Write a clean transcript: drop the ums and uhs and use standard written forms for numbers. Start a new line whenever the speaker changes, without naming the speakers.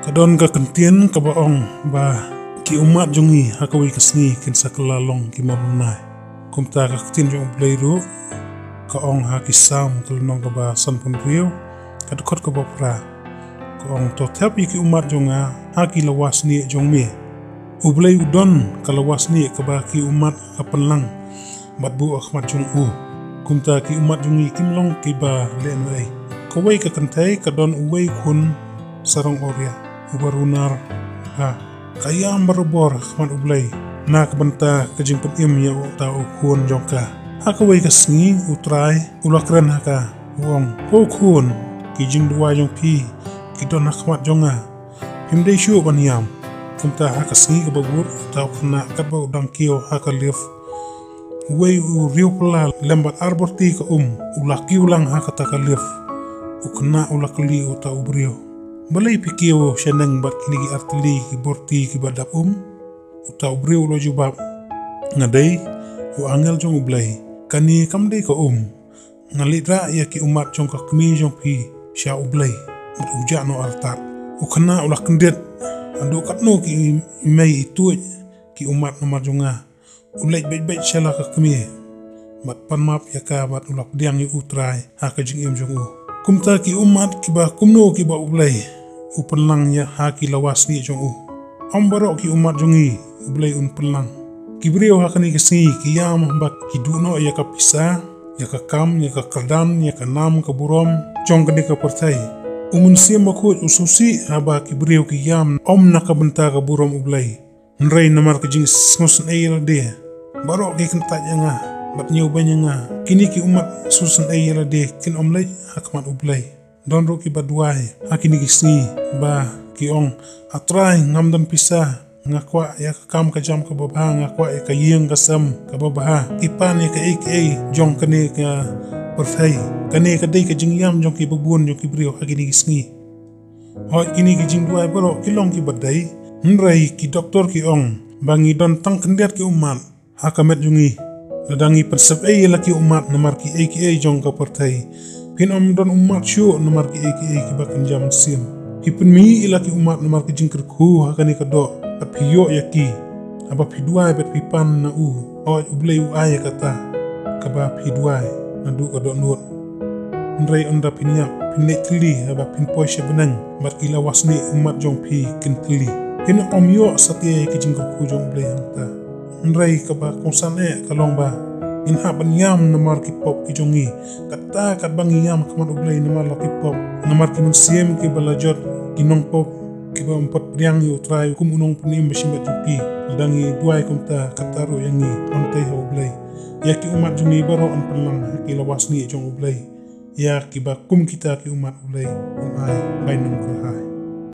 Kadon ka kentien ka baong ba ki umat jongi hakawi kasni kin sakalalong ki marunai. Kumta ka kentien jong bleiru ka ong ha ki sam kalunong ka ba san pun rio kadukot ka bopra. Ka ong to tap ki umat jonga ha ki lawas ni jong me. Ublei udon ka lawas ni ka ba ki umat apanlang matbu akhmat jong u. Kumta ki umat jongi kimlong ki ba len ai. Kawai ka kantai kadon uwei kun sarong oria. Ubarunar ha kayam barobor khman ublay na kabanta kajing penim ya tau kun jongka hakawai kasngi utrai ulakran haka wong kun kijing dua jong pi kidon khmat jonga himdei shu baniam kumta hakasngi kababur tau kena kadba udang kio hakalif wei u riu pala lembat arborti ka ulaki ulang hakata kalif ukena ulakli utau brio. Balai pikio sheneng bat kini ki artili ki borti ki badap utau brio lo jubab ngadai u angel jong ublai kani kamdei ka ngalitra ya ki umat jong ka kmi jong pi sha ublai ut uja no artat ukana ulak kendet ando katno ki imei itu ki umat nomar jonga ulai bet shala ka kmi bat panmap ya ka bat ulak diang yu utrai ha ka jing jong kumta ki umat ki ba kumno ki ba ublai upenlang ya haki lawas ni jong ambarok ki umat jongi ublai penlang ki brio hakani kesngi ki yam bak ki duno ya ka pisa ya ka kam ya ka kardan ya ka nam ka burom jong kene ka pertai umun sim bakut ususi haba ki brio ki yam na ka benta ka burom ublai nrei namar ka jing snosen eil de barok ki kentat yanga bat nyau banyanga kini ki umat susen eil de kin omlai hakmat ublai don roki baduai hakini kisni ba ki ong atrai ngamdam pisa ngakwa ya kam ka jam ka babha ngakwa ya ka yeng ka sam ka babha ipan ya ka jong kane ka perfai kane ka dei ka jingyam jong ki babun jong ki brio hakini kisni ho kini ki jingduai baro kilong ki badai nrai ki doktor ki ong bangi don tang kendiat ki umat hakamet jungi dadangi persep laki umat namar ki jong ka pertai pin don umat syu nomar ki bakan jaman sim hipun mi ilaki umat nomar ki jingker ku hakani kado at piyo yaki aba pidwai bet pipan na o ublei ay kata kaba pidwai na du kado nut nrei onda pinya pinetli aba pin poisha benang mat ila wasni umat jong pi kentli pin omyo satya ki jingker ku jong ublei hangta nrei kaba kongsan kalong ba inha banyam namar ki pop ki jongi kata kat bangiyam kaman ublai namar laki pop namar ki mansiem ki balajot ki nong pop ki ba empat priang yu trai kum unong punim besimbat jupi dangi duai kumta kataro yangi ontai ha ublai ya ki umat jongi baro on pelang ki lawas ni jong ublai ya ki ba kum kita ki umat ublai ai bainong kurhai